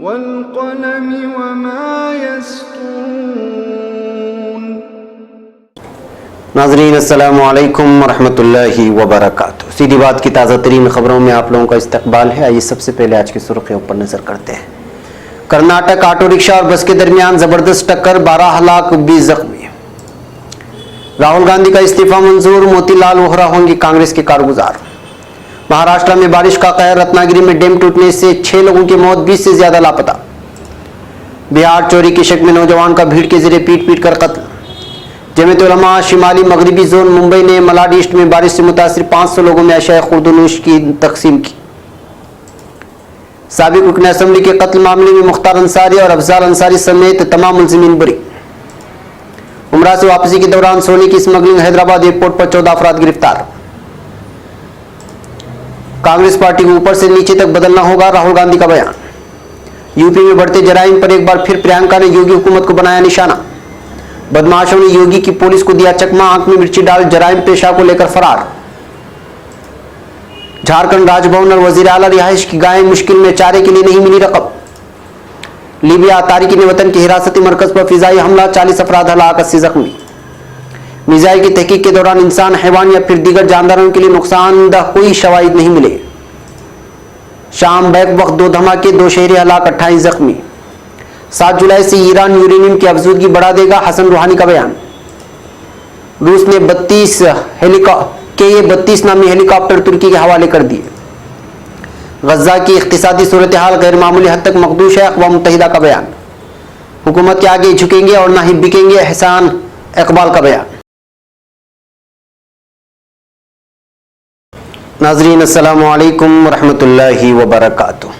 वल्क़लमि वमा यस्तुरून। नाज़रीन अस्सलामु अलैकुम वरहमतुल्लाहि वबरकातुहू। सीधी बात की ताज़ा तरीन खबरों में आप लोगों का इस्तकबाल है। आइए सबसे पहले आज की सुर्खियों पर नजर करते हैं। कर्नाटक ऑटो रिक्शा और बस के दरमियान जबरदस्त टक्कर, 12 हलाक 20 जख्मी। राहुल गांधी का इस्तीफा मंजूर, मोतीलाल वोहरा होंगे कांग्रेस के कारगुजार। महाराष्ट्र में बारिश का कहर, रत्नागिरी में डैम टूटने से 6 लोगों की मौत, 20 से ज्यादा लापता। बिहार चोरी के शक में नौजवान का भीड़ के जरिए पीट पीट कर कत्ल। जमीयत उलमा शिमाली मगरिबी जोन मुंबई ने मलाड ईस्ट में बारिश से मुतासिर 500 लोगों में अशाए खुर्दनूश की तकसीम की। साबिक रुकन असम्बली के कत्ल मामले में मुख्तार अंसारी और अफजाल अंसारी समेत तमाम मुल्जिमीन बरी। उमरा से वापसी के दौरान सोने की स्मगलिंग, हैदराबाद एयरपोर्ट पर 14 अफराद गिरफ्तार। कांग्रेस पार्टी को ऊपर से नीचे तक बदलना होगा, राहुल गांधी का बयान। यूपी में बढ़ते जराइम पर एक बार फिर प्रियंका ने योगी हुकूमत को बनाया निशाना। बदमाशों ने योगी की पुलिस को दिया चकमा, आंख में मिर्ची डाल जराइम पेशा को लेकर फरार। झारखंड राजभवन और वजीर आला रिहाइश की गायें मुश्किल में, चारे के लिए नहीं मिली रकम। लीबिया तारिकीन वतन के हिरासती मरकज पर फिजाई हमला, 40 अफराद हलाक, 80 जख्मी। मिसाइल की तहकीक के दौरान इंसान, हैवान या फिर दीगर जानदारों के लिए नुकसानदह कोई शवाहिद नहीं मिले। शाम बैक वक्त 2 धमाके, 2 शहरी हलाक, 28 जख्मी। 7 जुलाई से ईरान यूरेनियम की अफजूदगी बढ़ा देगा, हसन रूहानी का बयान। रूस ने 32 नामी हेलीकॉप्टर तुर्की के हवाले कर दिए। गजा की इख्तिसादी सूरत हाल गैर मामूली हद तक मखदूश है, अक़वाम मुत्तहिदा का बयान। हुकूमत के आगे झुकेंगे और ना ही बिकेंगे, एहसान इकबाल का बयान। नाज़रीन अस्सलामु अलैकुम वरहमतुल्लाहि वबरकातुहू।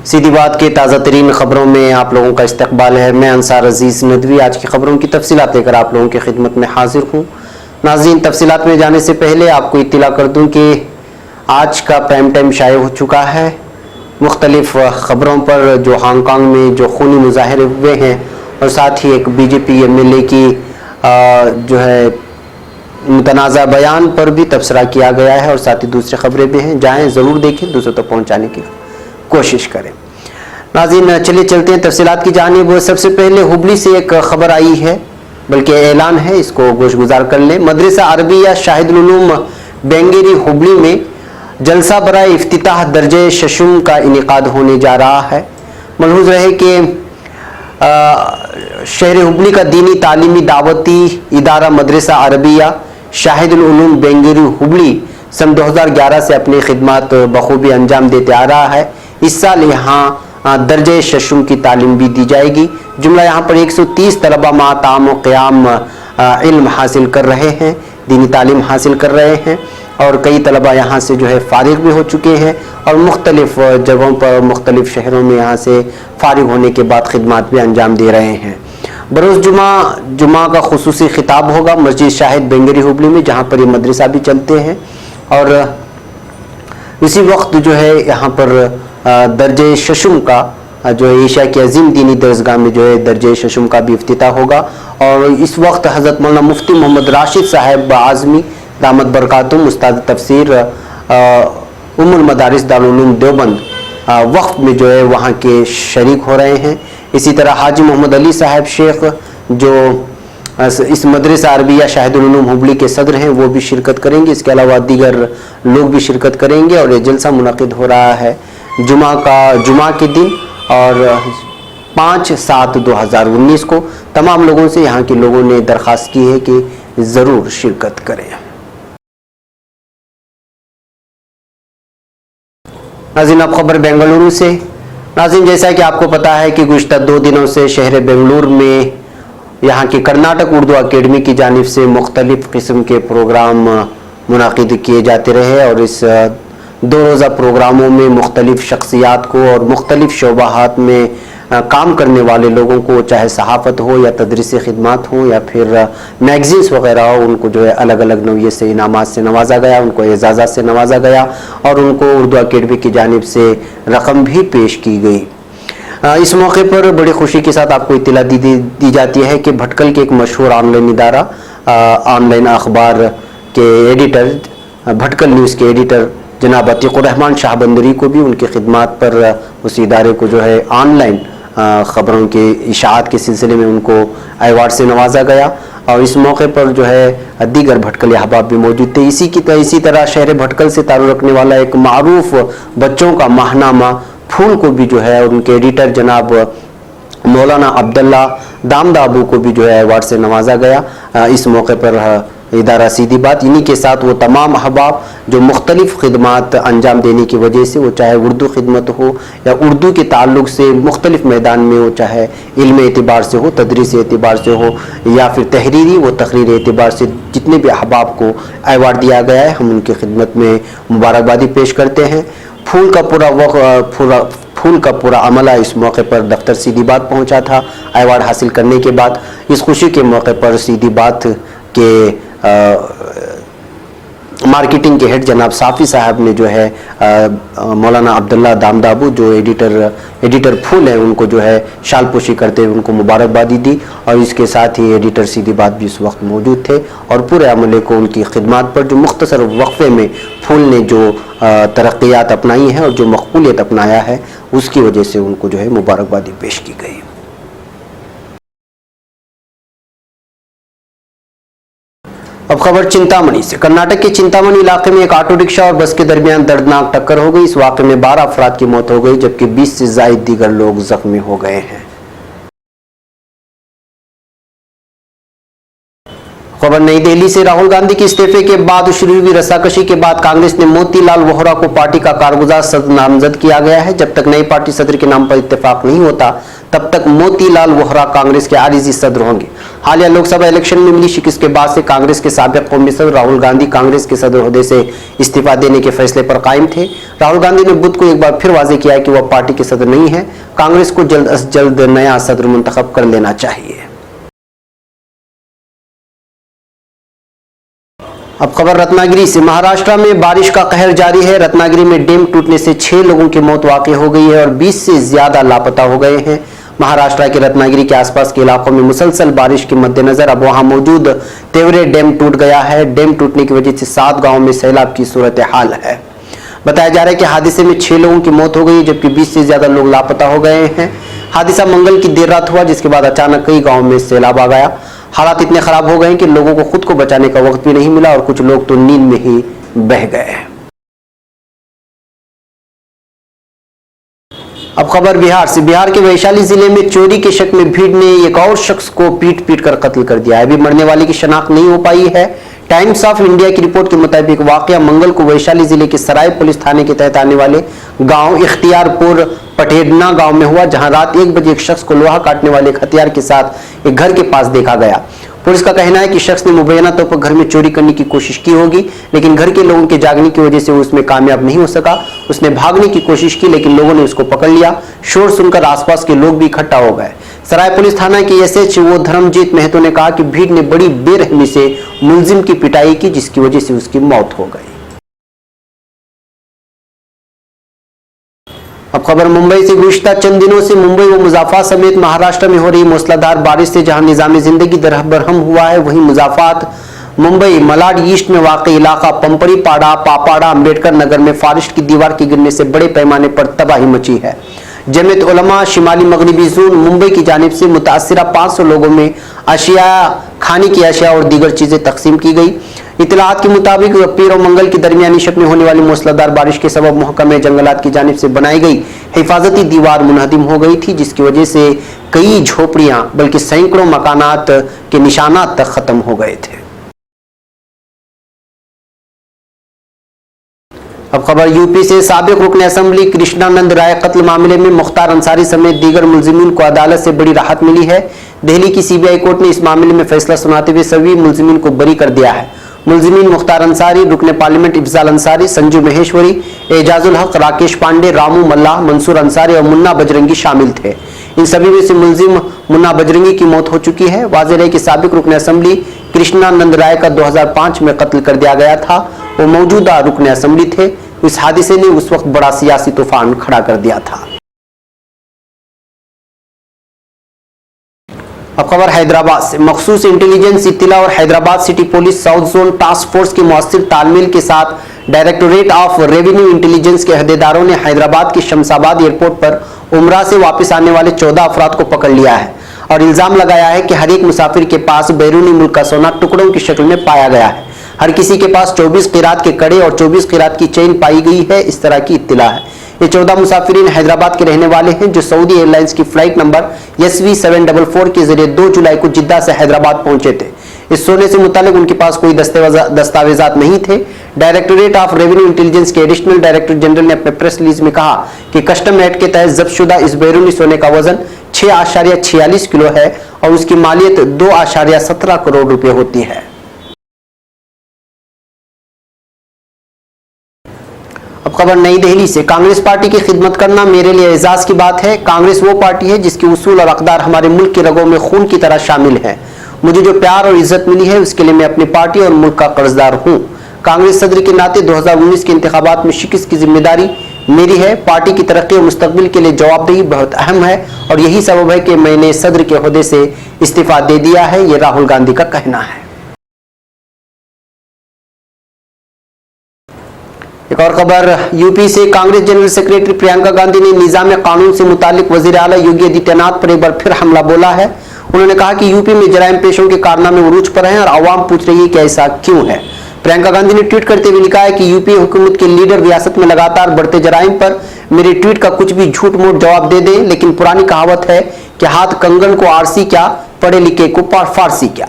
सीधी बात के ताज़ा तरीन खबरों में आप लोगों का इस्तकबाल है। मैं अंसार अजीज़ नदवी आज की खबरों की तफसीलात लेकर आप लोगों की खिदमत में हाजिर हूँ। नाज़रीन, तफसीलात में जाने से पहले आपको इत्तला कर दूँ कि आज का प्राइम टाइम शाये हो चुका है। मुख्तलिफ खबरों पर जो हांगकांग में जो खूनी मुजाहरे हुए हैं और साथ ही एक बीजेपी MLA की जो है मुतनाज़ा बयान पर भी तबसरा किया गया है और साथ ही दूसरी खबरें भी हैं। जाएँ ज़रूर देखें, दूसरों तक पहुँचाने की कोशिश करें। नाज़रीन, चलिए चलते हैं तफसीलात की जानिब। सबसे पहले हुबली से एक खबर आई है, बल्कि ऐलान है, इसको गोशगुजार कर लें। मदरसा अरबिया शाहिदुल उलूम बेंगेरी हुबली में जलसा बराए इफ्तिताह दर्जे शशुम का इनेकाद होने जा रहा है। मलहूज रहे कि शहर हुबली का दीनी तालीमी दावती इदारा मदरसा अरबिया शाहिदुल उलूम बेंगेरी हुबली सन 2011 से अपनी खिदमत बखूबी अंजाम देते आ रहा है। इस साल यहाँ दर्जे शशुम की तालीम भी दी जाएगी। जुमला यहाँ पर 130 तलबा माताम व क़याम इल्म हासिल कर रहे हैं, दीनी तालीम हासिल कर रहे हैं और कई तलबा यहाँ से जो है फारिग भी हो चुके हैं और मुख्तलिफ जगहों पर मुख्तलिफ शहरों में यहाँ से फारिग होने के बाद खिदमत भी अंजाम दे रहे हैं। बरोज़ जुमा का खुसूसी खिताब होगा मस्जिद शाहिद बेंगेरी हुबली में, जहाँ पर ये मदरसा भी चलते हैं और इसी वक्त जो है यहाँ पर दर्जे शशुम का जो है एशिया की अजीम दीनी दरसगाह में जो है दर्जे शशुम का भी इफ्तिताह होगा। और इस वक्त हज़रत मौलाना मुफ्ती मोहम्मद राशिद साहब आज़मी दामत बरकातुम उस्ताद तफसीर उम्मुल मदारिस दारुल उलूम देवबंद वक्फ में जो है वहाँ के शरीक हो रहे हैं। इसी तरह हाजी मोहम्मद अली साहब शेख जो इस मदरसा अरबिया शाहिदुल उलूम हुबली के सदर हैं, वो भी शिरकत करेंगे। इसके अलावा दीगर लोग भी शिरकत करेंगे और ये जलसा मुनक़िद हो रहा है जुमा के दिन और 5/7/2019 को। तमाम लोगों से यहाँ के लोगों ने दरख्वास्त की है कि ज़रूर शिरकत करें। नाज़रीन, अब खबर बेंगलुरु से। नाज़रीन, जैसा कि आपको पता है कि गुज़िश्ता 2 दिनों से शहर बेंगलुरु में यहाँ की कर्नाटक उर्दू अकेडमी की जानिब से मुख्तलिफ़ किस्म के प्रोग्राम मुनाकिद किए जाते रहे और इस 2 रोज़ा प्रोग्रामों में मुख्तलिफ़ शख्सियात को और मुख्तलिफ़ शोबाहात में काम करने वाले लोगों को, चाहे सहाफ़त हो या तदरीसी खिदमात हो या फिर मैगज़ीन्स वगैरह हो, उनको जो है अलग अलग नौइयत से इनामात से नवाजा गया, उनको एजाज़ात से नवाजा गया और उनको उर्दू अकेडमी की जानिब से रकम भी पेश की गई। इस मौके पर बड़ी खुशी के साथ आपको इत्तला दी जाती है कि भटकल के एक मशहूर ऑनलाइन इदारा, ऑनलाइन अखबार के एडिटर, भटकल न्यूज़ के एडिटर जनाब अतीकुर रहमान शाहबंदरी को भी उनकी खिदमत पर उस इदारे को जो है ऑनलाइन ख़बरों के इशाअत के सिलसिले में उनको अवार्ड से नवाजा गया। और इस मौके पर जो है दीगर भटकल अहबाब भी मौजूद थे। इसी तरह शहर भटकल से ताल्लुक़ रखने वाला एक मारूफ बच्चों का माहनामा फूल को भी जो है उनके एडिटर जनाब मौलाना अब्दुल्ला दामदाबू को भी जो है अवार्ड से नवाजा गया। इस मौके पर इदारा सीधी बात इन्हीं के साथ वो तमाम अहबाब जो मुख्तलिफ खिदमात अंजाम देने की वजह से, वो चाहे उर्दू खिदमत हो या उर्दू के ताल्लुक से मुख्तलिफ मैदान में, वो चाहे इल्म एतबार से हो, तदरीस एतबार से हो या फिर तहरीरी व तकरीर एतबार से, जितने भी अहबाब को अवार्ड दिया गया है हम उनकी खिदमत में मुबारकबादी पेश करते हैं। फूल का पूरा अमला इस मौके पर दफ्तर सीधी बात पहुंचा था अवार्ड हासिल करने के बाद। इस खुशी के मौके पर सीधी बात के मार्केटिंग के हेड जनाब साफ़ी साहब ने जो है मौलाना अब्दुल्ला दामदाबू जो एडिटर फूल है उनको जो है शालपोशी करते हुए उनको मुबारकबादी दी। और इसके साथ ही एडिटर सीधी बात भी उस वक्त मौजूद थे और पूरे अमले को उनकी खिदमत पर जो मुख्तसर वक्फे में फूल ने जो तरक्यात अपनाई हैं और जो मकबूलियत अपनाया है उसकी वजह से उनको जो है मुबारकबादी पेश की गई। अब खबर चिंतामणि से। कर्नाटक के चिंतामणि इलाके में एक ऑटो रिक्शा और बस के दरमियान दर्दनाक टक्कर हो गई। इस वाक़े में 12 अफराद की मौत हो गई जबकि 20 से ज़ायद दीगर लोग जख्मी हो गए हैं। खबर नई दिल्ली से। राहुल गांधी के इस्तीफे के बाद शुरू हुई रस्साकशी के बाद कांग्रेस ने मोतीलाल वोहरा को पार्टी का कारगुजार सदर नामजद किया गया है। जब तक नई पार्टी सदर के नाम पर इत्तेफाक नहीं होता तब तक मोतीलाल वोहरा कांग्रेस के आरिजी सदर होंगे। हालिया लोकसभा इलेक्शन में मिली शिकस्त के बाद से कांग्रेस के साबिक कौमी सदर राहुल गांधी कांग्रेस के सदर ओहदे से इस्तीफा देने के फैसले पर कायम थे। राहुल गांधी ने बुध को एक बार फिर वाजे किया कि वह पार्टी के सदर नहीं है। कांग्रेस को जल्द अज जल्द नया सदर मुंतखब कर लेना चाहिए। अब खबर रत्नागिरी से। महाराष्ट्र में बारिश का कहर जारी है। रत्नागिरी में डैम टूटने से 6 लोगों की मौत वाक़ई हो गई है और 20 से ज्यादा लापता हो गए हैं। महाराष्ट्र के रत्नागिरी के आसपास के इलाकों में मुसलसल बारिश के मद्देनजर अब वहां मौजूद तेवरे डैम टूट गया है। डैम टूटने की वजह से 7 गांवों में सैलाब की सूरत हाल है। बताया जा रहा है कि हादसे में 6 लोगों की मौत हो गई जबकि 20 से ज्यादा लोग लापता हो गए हैं। हादसा मंगल की देर रात हुआ जिसके बाद अचानक कई गाँव में सैलाब आ गया। हालात इतने खराब हो गए कि लोगों को खुद को बचाने का वक्त भी नहीं मिला और कुछ लोग तो नींद में ही बह गए। अब खबर बिहार से। बिहार के वैशाली जिले में चोरी के शक में भीड़ ने एक और शख्स को पीट कर कत्ल कर दिया है। अभी मरने वाले की शनाख्त नहीं हो पाई है। टाइम्स ऑफ इंडिया की रिपोर्ट के मुताबिक वाकया मंगल को वैशाली जिले के सराय पुलिस थाने के तहत आने वाले गांव इख्तियारपुर पटेडना गांव में हुआ, जहां रात 1 बजे एक शख्स को लोहा काटने वाले एक हथियार के साथ एक घर के पास देखा गया। पुलिस का कहना है कि शख्स ने मुबैना तौर पर घर में चोरी करने की कोशिश की होगी लेकिन घर के लोगों के जागने की वजह से वो उसमें कामयाब नहीं हो सका। उसने भागने की कोशिश की लेकिन लोगों ने उसको पकड़ लिया। शोर सुनकर आसपास के लोग भी इकट्ठा हो गए। सराय पुलिस थाना के एसएचओ धर्मजीत महतो ने कहा कि भीड़ ने बड़ी बेरहमी से मुलजिम की पिटाई की जिसकी वजह से उसकी मौत हो गई। अब खबर मुंबई से। गुज़िश्ता चंद दिनों से मुंबई व मुज़ाफा समेत महाराष्ट्र में हो रही मूसलाधार बारिश से जहां निजाम जिंदगी दरह बरहम हुआ है, वहीं मुज़ाफात मुंबई मलाड ईस्ट में वाक़ई इलाका पंपड़ी पाड़ा पापाड़ा अम्बेडकर नगर में फारिश की दीवार के गिरने से बड़े पैमाने पर तबाही मची है। जमीयत उलमा शिमाली मगरिबी जोन मुंबई की जानिब से मुतासिरा 500 लोगों में अशिया, खाने की अशिया और दीगर चीजें तकसीम की गई। इतलात के मुताबिक पीर और मंगल की दरमियानी शब में होने वाली मूसलाधार बारिश के सबब महकमे जंगलात की जानिब से बनाई गई हिफाजती दीवार मुनहदिम हो गई थी जिसकी वजह से कई झोपड़ियां बल्कि सैकड़ों मकानात के निशानात तक खत्म हो गए थे। अब खबर यूपी से। साबिक रुकन असेंबली कृष्णानंद राय कत्ल मामले में मुख्तार अंसारी समेत दीगर मुलजिमीन को अदालत से बड़ी राहत मिली है। दिल्ली की सीबीआई कोर्ट ने इस मामले में फैसला सुनाते हुए सभी मुलजिमीन को बरी कर दिया है। मुलजिमीन मुख्तार अंसारी, रुकन पार्लियामेंट इफ्जाल अंसारी, संजू महेश्वरी, एजाजुल हक, राकेश पांडे, रामू मल्लाह, मंसूर अंसारी और मुन्ना बजरंगी शामिल थे। इन सभी में से मुलजिम मुन्ना बजरंगी की मौत हो चुकी है। वाज़ेह है कि साबिक रुकन असेंबली कृष्णानंद राय का 2005 में कत्ल कर दिया गया था। वो मौजूदा रुकन असेंबली थे। इस हादसे ने उस वक्त बड़ा सियासी तूफान खड़ा कर दिया था। अब खबर हैदराबाद से। मखसूस इंटेलिजेंस इत्तला और Hyderabad city police south zone task force के मौसर तालमेल के साथ डायरेक्टोरेट ऑफ रेवेन्यू इंटेलिजेंस के अहदेदारों ने हैदराबाद के शमशाबाद एयरपोर्ट पर उमरा से वापस आने वाले 14 अफराद को पकड़ लिया है और इल्जाम लगाया है कि हर एक मुसाफिर के पास बैरूनी मुल्क का सोना टुकड़ों की शक्ल में पाया गया है। हर किसी के पास 24 क़िरात के कड़े और 24 क़िरात की चेन पाई गई है, इस तरह की इत्तला है। ये 14 मुसाफिरीन हैदराबाद के रहने वाले हैं जो सऊदी एयरलाइंस की फ्लाइट नंबर SV 744 के जरिए 2 जुलाई को जिद्दा से हैदराबाद पहुंचे थे। इस सोने से मुतालिक उनके पास कोई दस्तावेजात नहीं थे। डायरेक्टोरेट ऑफ रेवेन्यू इंटेलिजेंस के एडिशनल डायरेक्टर जनरल ने अपने प्रेस रिलीज में कहा कि कस्टम एक्ट के तहत जब्तशुदा इस बैरूनी सोने का वजन 6.46 किलो है और उसकी मालियत 2.17 करोड़ रुपए होती है। अब खबर नई दिल्ली से। कांग्रेस पार्टी की खिदमत करना मेरे लिए एजाज की बात है। कांग्रेस वो पार्टी है जिसके उसूल और अक़दार हमारे मुल्क की रगों में खून की तरह शामिल है। मुझे जो प्यार और इज्जत मिली है उसके लिए मैं अपनी पार्टी और मुल्क का कर्जदार हूँ। कांग्रेस सदर के नाते 2019 के इंतखाबात में शिकस्त की जिम्मेदारी मेरी है। पार्टी की तरक्की और मुस्तकबिल के लिए जवाबदेही बहुत अहम है और यही सबब है कि मैंने सदर के ओहदे से इस्तीफा दे दिया है, ये राहुल गांधी का कहना है। एक और खबर यूपी से। कांग्रेस जनरल सेक्रेटरी प्रियंका गांधी ने निजाम कानून से मुतालिक वजीर आला योगी आदित्यनाथ पर एक बार फिर हमला बोला है। उन्होंने कहा कि यूपी में जराइम पेशों के कारनामे उरूज पर हैं और आवाम पूछ रही है कि ऐसा क्यों है। प्रियंका गांधी ने ट्वीट करते हुए लिखा है कि यूपी हुकूमत के लीडर रियासत में लगातार बढ़ते जराइम पर मेरे ट्वीट का कुछ भी झूठ मूठ जवाब दे दें, लेकिन पुरानी कहावत है कि हाथ कंगन को आरसी क्या, पढ़े लिखे को फारसी क्या।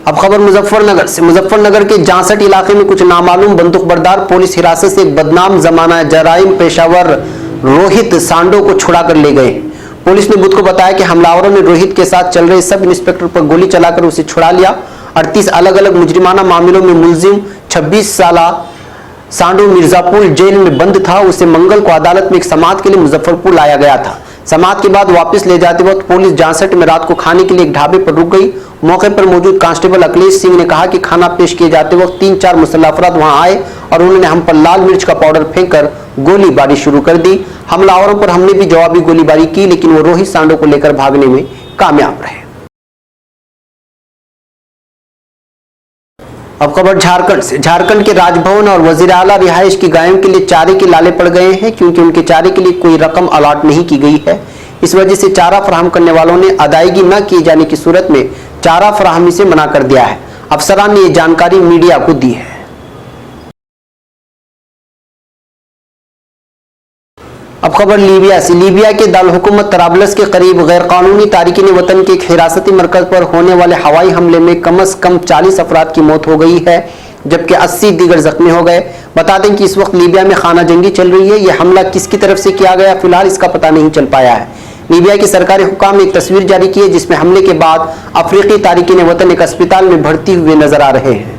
अब खबर मुजफ्फरनगर से। मुजफ्फरनगर के 66 इलाके में कुछ नामालूम बंदूकबरदार पुलिस हिरासत से एक बदनाम जमाना जराइम पेशावर रोहित सांडो को छुड़ा कर ले गए। पुलिस ने बुध को बताया कि हमलावरों ने रोहित के साथ चल रहे सब इंस्पेक्टर पर गोली चलाकर उसे छुड़ा लिया। 38 अलग अलग मुजरिमाना मामलों में मुलजिम 26 साल सांडो मिर्जापुर जेल में बंद था। उसे मंगल को अदालत में एक समाअत के लिए मुजफ्फरपुर लाया गया था। समाअत के बाद वापस ले जाते वक्त पुलिस 66 में रात को खाने के लिए एक ढाबे पर रुक गई। मौके पर मौजूद कांस्टेबल अखिलेश सिंह ने कहा कि खाना पेश किए जाते वक्त 3-4 मुसल्लह अफराद वहां आए और उन्होंने हम पर लाल मिर्च का पाउडर फेंककर गोलीबारी शुरू कर दी। हमलावरों पर हमने भी जवाबी गोलीबारी की, लेकिन वो रोहित सांडो को लेकर भागने में कामयाब रहे। अब खबर झारखंड से। झारखंड के राजभवन और वजीर आला रिहाइश की गायों के लिए चारे के लाले पड़ गए हैं, क्योंकि उनके चारे के लिए कोई रकम अलॉट नहीं की गई है। इस वजह से चारा फराहम करने वालों ने अदायगी न किए जाने की सूरत में चारा फराहमी से मना कर दिया है। अफसरान ने यह जानकारी मीडिया को दी है। अब खबर लीबिया से। लीबिया के दारुल-हुकूमत तराबलस के करीब गैर कानूनी तारिकीन वतन के एक हिरासती मरकज पर होने वाले हवाई हमले में कम से कम 40 अफराद की मौत हो गई है, जबकि 80 दीगर जख्मी हो गए। बता दें कि इस वक्त लीबिया में खाना जंगी चल रही है। यह हमला किसकी तरफ से किया गया, फिलहाल इसका पता नहीं चल पाया है। लीबिया की सरकारी हुकाम ने एक तस्वीर जारी की है जिसमें हमले के बाद अफ्रीकी तारिकीन वतन एक अस्पताल में भर्ती हुए नजर आ रहे हैं।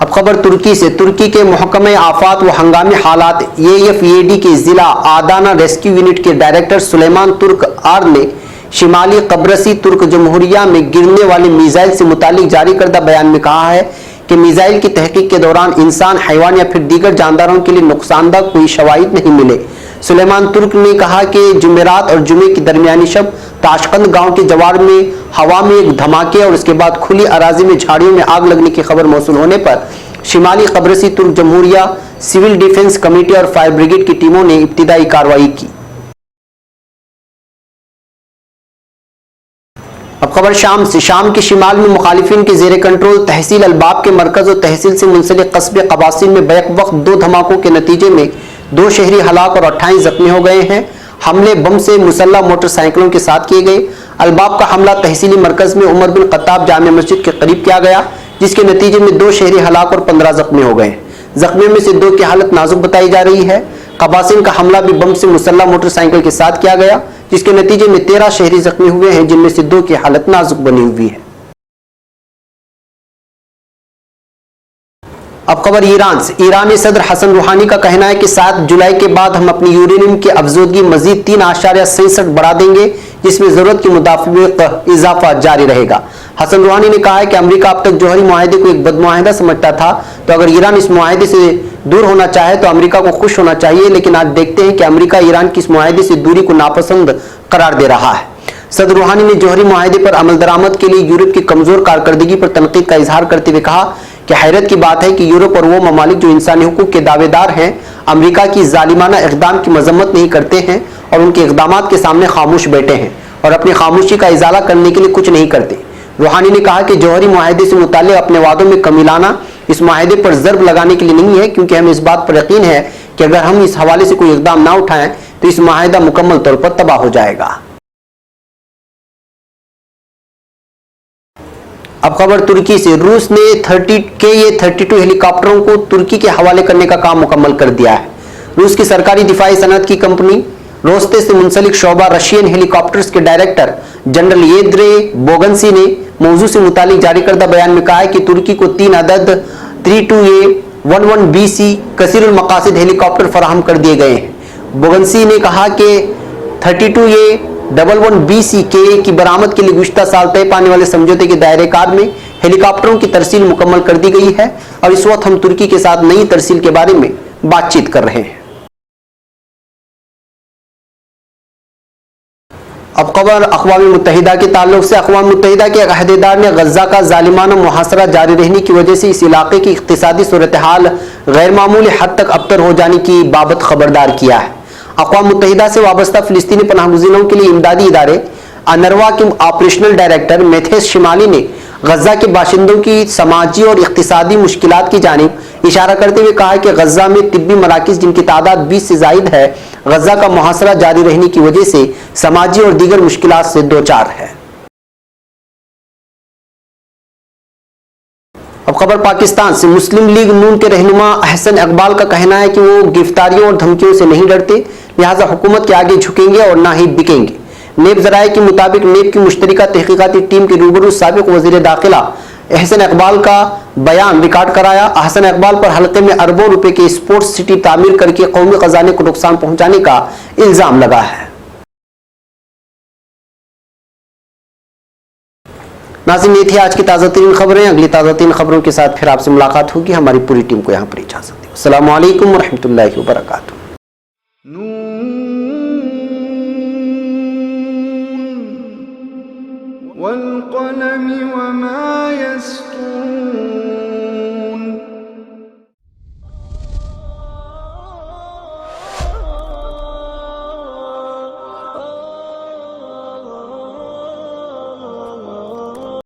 अब खबर तुर्की से। तुर्की के महकमे आफात व हंगामी हालात AFAD के जिला आदाना रेस्क्यू यूनिट के डायरेक्टर सुलेमान तुर्क आर ने शिमाली कब्रसी तुर्क जमहूरिया में गिरने वाले मिसाइल से मुतालिक जारी करदा बयान में कहा है कि मिसाइल की तहकीक के दौरान इंसान, हैवान या फिर दीगर जानदारों के लिए नुकसानदा कोई शवाहिद नहीं मिले। सुलेमान तुर्क ने कहा कि जुमेरात और जुमे की दरमियानी शब ताशकंद गांव के जवार में हवा में एक धमाके और उसके बाद खुली अराजी में झाड़ियों में आग लगने की खबर मौसूल होने पर शिमाली कब्रसी तुर्क जमहूरिया सिविल डिफेंस कमेटी और फायर ब्रिगेड की टीमों ने इब्तिदाई कार्रवाई की। अब खबर शाम से। शाम के शिमाल में मुखालिफिन के जेर कंट्रोल तहसील अलबाब के मरकज और तहसील से मुंसलिक कस्बे कबासिन में बैक वक्त 2 धमाकों के नतीजे में 2 शहरी हलाक और 28 जख्मी हो गए हैं। हमले बम से मुसल्ला मोटरसाइकिलों के साथ किए गए। अलबाब का हमला तहसीली मरकज में उमर बिन खत्ताब जामिया मस्जिद के करीब किया गया, जिसके नतीजे में 2 शहरी हलाक और 15 जख्मी हो गए। जख्मियों में से 2 की हालत नाजुक बताई जा रही है। कबासिन का हमला भी बम से मुसल्ला मोटरसाइकिल के साथ किया गया, जिसके नतीजे में 13 शहरी जख्मी हुए हैं, जिनमें से 2 की हालत नाजुक बनी हुई है। अब खबर ईरान से। ईरानी सदर हसन रूहानी का कहना है कि 7 जुलाई के बाद हम अपनी यूरेनियम की अफजोदगी मजीद 3.67 बढ़ा देंगे, जिसमें जरूरत के मुताबिक इजाफा जारी रहेगा। हसन रूहानी ने कहा है कि अमेरिका अब तक जौहरी मुआहदे को एक बदमुआहदा समझता था, तो अगर ईरान इस मुआहदे से दूर होना चाहे तो अमेरिका को खुश होना चाहिए, लेकिन आज देखते हैं कि अमेरिका ईरान की इस मुआहदे से दूरी को नापसंद करार दे रहा है। सदर रूहानी ने जौहरी मुआहदे पर अमल दरामद के लिए यूरोप की कमजोर कारकर्दगी पर तनकीद का इजहार करते हुए कहा कि हैरत की बात है कि यूरोप और वो ममालिक जो इंसानी हुकूक के दावेदार हैं, अमेरिका की जालिमाना इक़दाम की मजम्मत नहीं करते हैं और उनके इक़दामात के सामने खामोश बैठे हैं और अपनी खामोशी का इजाला करने के लिए कुछ नहीं करते। रूहानी ने कहा कि जौहरी मुआहदे से मुताल्लिक़ अपने वादों में कमी लाना इस मुआहदे पर ज़र्ब लगाने के लिए नहीं है, क्योंकि हमें इस बात पर यकीन है कि अगर हम इस हवाले से कोई इक़दाम ना उठाएं तो इस मुआहदा मुकम्मल तौर पर तबाह हो जाएगा। अब खबर तुर्की से। रूस ने 32 हेलीकॉप्टरों को तुर्की के हवाले करने का काम मुकम्मल कर दिया है। रूस की सरकारी दिफाई सनत की कंपनी रोस्ते से मुंसलिक शोबा रशियन हेलीकॉप्टर्स के डायरेक्टर जनरल येद्रे बोगनसी ने मौजू से मुतालिक जारी करदा बयान में कहा है कि तुर्की को 3 अदद 32A-11BC कसीरुल मकासिद हेलीकॉप्टर फराहम कर दिए गए हैं। बोगनसी ने कहा कि 32A-11BC की बरामद के लिए गुज़िश्ता साल तय पाने वाले समझौते के दायरे कार में हेलीकॉप्टरों की तरसील मुकम्मल कर दी गई है और इस वक्त हम तुर्की के साथ नई तरसील के बारे में बातचीत कर रहे हैं। अब खबर अक़वाम मुत्तहिदा के ताल्लुक से। अक़वाम मुत्तहिदा के अहदेदार ने गज़्ज़ा का ज़ालिमाना मुहासरा जारी रहने की वजह से इस इलाके की इक़्तिसादी सूरत हाल गैर मामूली हद तक अबतर हो जाने की बाबत खबरदार किया है। अक़वाम मुत्तहिदा से वाबस्ता फ़िलिस्तीनी पनाहगुज़ीनों के लिए इमदादी इदारे अनरवा के ऑपरेशनल डायरेक्टर मेथेस शिमाली ने गज़्ज़ा के बाशिंदों की समाजी और इक़्तिसादी मुश्किलात की जानिब इशारा करते हुए कहा कि गज़्ज़ा में तिब्बी मराकिज़ जिनकी तादाद 20 से ज़ायद है, गज़्ज़ा का मुहासरा जारी रहने की वजह से समाजी और दीगर मुश्किलात से दो चार है। अब खबर पाकिस्तान से। मुस्लिम लीग नून के रहनुमा अहसन इकबाल का कहना है कि वो गिरफ्तारियों और धमकियों से नहीं डरते, लिहाजा हुकूमत के आगे झुकेंगे और ना ही बिकेंगे। नेब ज़राए के मुताबिक नेब की मुश्तरिका तहकीकाती टीम के रूबरू साबिक वज़ीर दाखिला अहसन इकबाल का बयान रिकॉर्ड कराया। अहसन इकबाल पर हल्के में अरबों रुपए के स्पोर्ट्स सिटी तामीर करके कौमी खजाने को नुकसान पहुंचाने का इल्जाम लगा है। नाज़रीन, ये थी आज की ताज़ा तरीन खबरें। अगली ताज़ा तरीन खबरों के साथ फिर आपसे मुलाकात होगी। हमारी पूरी टीम को यहाँ पर इजाज़त दें। अस्सलामु अलैकुम व रहमतुल्लाहि व बरकातुहू।